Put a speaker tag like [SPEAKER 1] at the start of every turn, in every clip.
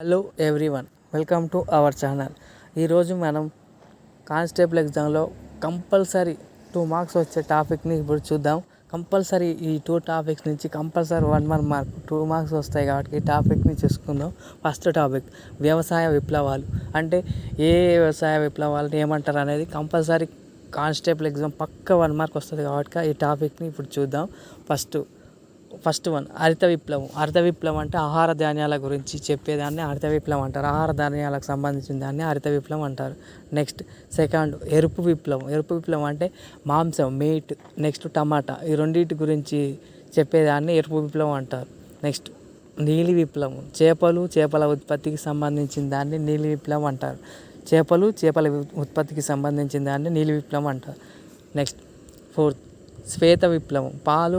[SPEAKER 1] Hello everyone, welcome to our channel. ఈరోజు మనం constable ఎగ్జామ్లో కంపల్సరీ 2 మార్క్స్ వచ్చే టాపిక్ని ఇప్పుడు చూద్దాం. కంపల్సరీ ఈ 2 టాపిక్స్ నుంచి కంపల్సరీ 1 మార్క్ 2 మార్క్స్ వస్తాయి కాబట్టి ఈ టాపిక్ని చూసుకుందాం. ఫస్ట్ టాపిక్ వ్యవసాయ విప్లవాలు. అంటే ఏ వ్యవసాయ విప్లవాలను ఏమంటారు అనేది కంపల్సరీ కానిస్టేబుల్ ఎగ్జామ్ పక్క 1 మార్క్ వస్తుంది కాబట్టి ఈ టాపిక్ని ఇప్పుడు చూద్దాం. ఫస్ట్ వన్ హరిత విప్లవం. హరిత విప్లవం అంటే ఆహార ధాన్యాల గురించి చెప్పేదాన్ని హరిత విప్లవం అంటారు. ఆహార ధాన్యాలకు సంబంధించిన దాన్ని హరిత విప్లవం అంటారు. నెక్స్ట్ సెకండ్ ఎరుపు విప్లవం. ఎరుపు విప్లవం అంటే మాంసం, మీట్, నెక్స్ట్ టమాటా, ఈ రెండింటి గురించి చెప్పేదాన్ని ఎరుపు విప్లవం అంటారు. నెక్స్ట్ నీలి విప్లవం. చేపల ఉత్పత్తికి సంబంధించిన దాన్ని నీలి విప్లవం అంటారు. చేపల ఉత్పత్తికి సంబంధించిన దాన్ని నీలి విప్లవం అంటారు. నెక్స్ట్ ఫోర్త్ శ్వేత విప్లవం. పాల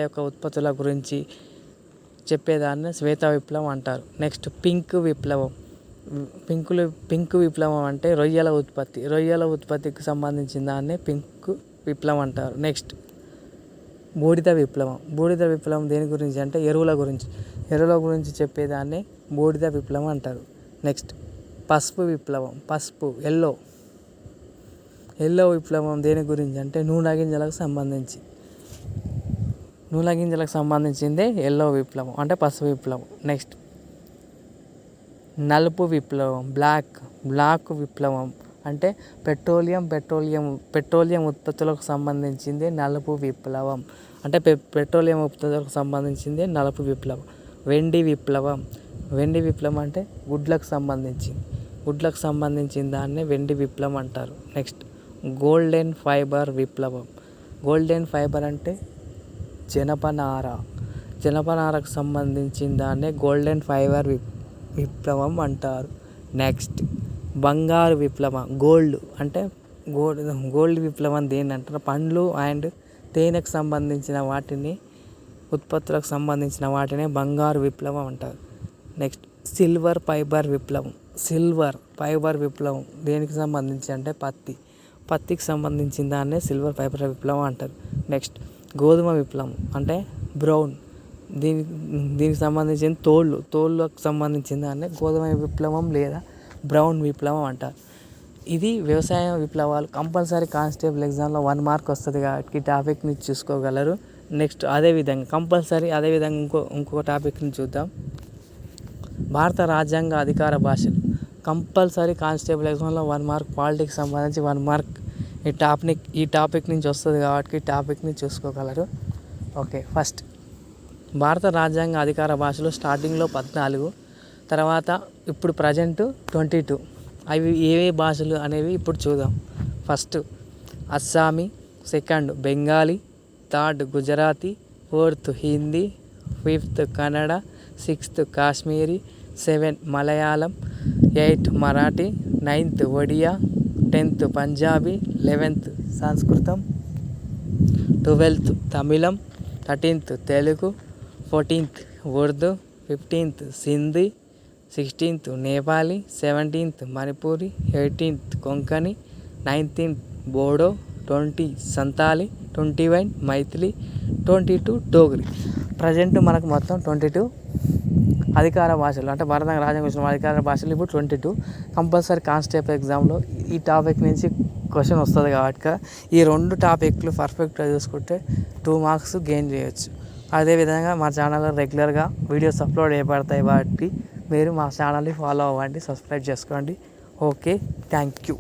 [SPEAKER 1] యొక్క ఉత్పత్తుల గురించి చెప్పేదాన్ని శ్వేత విప్లవం అంటారు. నెక్స్ట్ పింక్ విప్లవం. పింక్ విప్లవం అంటే రొయ్యల ఉత్పత్తికి సంబంధించిన దాన్ని పింక్ విప్లవం అంటారు. నెక్స్ట్ బూడిద విప్లవం దేని గురించి అంటే ఎరువుల గురించి చెప్పేదాన్ని బూడిద విప్లవం అంటారు. నెక్స్ట్ పసుపు విప్లవం. ఎల్లో విప్లవం దేని గురించి అంటే నూనె గింజలకు సంబంధించిందే ఎల్లో విప్లవం అంటే పసుపు విప్లవం. నెక్స్ట్ నలుపు విప్లవం. బ్లాక్ విప్లవం అంటే పెట్రోలియం ఉత్పత్తులకు సంబంధించింది నలుపు విప్లవం అంటే పెట్రోలియం ఉత్పత్తులకు సంబంధించింది నలుపు విప్లవం. వెండి విప్లవం అంటే గుడ్లకు సంబంధించిన దాన్ని వెండి విప్లవం అంటారు. నెక్స్ట్ గోల్డెన్ ఫైబర్ విప్లవం. గోల్డెన్ ఫైబర్ అంటే జనపనారకు సంబంధించిన దాన్ని గోల్డెన్ ఫైబర్ విప్లవం అంటారు. నెక్స్ట్ బంగారు విప్లవం. గోల్డ్ విప్లవం దేని అంటారు? పండ్లు అండ్ తేనెకు సంబంధించిన ఉత్పత్తులకు సంబంధించిన వాటిని బంగారు విప్లవం అంటారు. నెక్స్ట్ సిల్వర్ ఫైబర్ విప్లవం దేనికి సంబంధించి అంటే పత్తికి సంబంధించిన దాన్నే సిల్వర్ ఫైబర్ విప్లవం అంటారు. నెక్స్ట్ గోధుమ విప్లవం అంటే బ్రౌన్. దీనికి సంబంధించిన తోళ్ళకు సంబంధించిన దాన్నే గోధుమ విప్లవం లేదా బ్రౌన్ విప్లవం అంటారు. ఇది వ్యవసాయ విప్లవాలు. కంపల్సరీ కానిస్టేబుల్ ఎగ్జామ్లో 1 మార్క్ వస్తుంది కాబట్టి ఈ టాపిక్ని చూసుకోగలరు. నెక్స్ట్ అదేవిధంగా ఇంకో టాపిక్ని చూద్దాం. భారత రాజ్యాంగ అధికార భాషలు. కంపల్సరీ కానిస్టేబుల్ ఎగ్జామ్లో 1 మార్క్, పాలిటిక్స్ సంబంధించి 1 మార్క్ ఈ టాపిక్ నుంచి వస్తుంది కాబట్టి ఈ టాపిక్ని చూసుకోగలరు. ఓకే, ఫస్ట్ భారత రాజ్యాంగ అధికార భాషలు స్టార్టింగ్లో 14, తర్వాత ఇప్పుడు ప్రజెంట్ 22. అవి ఏవే భాషలు అనేవి ఇప్పుడు చూద్దాం. First Assamese, second Bengali, third Gujarati, fourth Hindi, fifth Kannada, sixth Kashmiri, 7 Malayalam, 8 Marathi, 9th Odia, 10th Punjabi, 11th Sanskrit, 12th Tamil, 13th Telugu, 14th Urdu, 15th Sindhi, 16th Nepali, 17th Manipuri, 18th Konkani, 19th Bodo, 20 Santali, 21 Maithili, 22 Dogri. Present మనకు మొత్తం 22 అధికార భాషలు అంటే భారత రాజ్యాంగ అధికార భాషలు ఇప్పుడు 22. కంపల్సరీ కానిస్టేబుల్ ఎగ్జామ్లో ఈ టాపిక్ నుంచి క్వశ్చన్ వస్తుంది కాబట్టి ఈ 2 టాపిక్లు పర్ఫెక్ట్గా చూసుకుంటే 2 మార్క్స్ గెయిన్ చేయొచ్చు. అదేవిధంగా మా ఛానల్లో రెగ్యులర్గా వీడియోస్ అప్లోడ్ చేయబడతాయి కాబట్టి మీరు మా ఛానల్ని ఫాలో అవ్వండి, సబ్స్క్రైబ్ చేసుకోండి. Okay, thank you.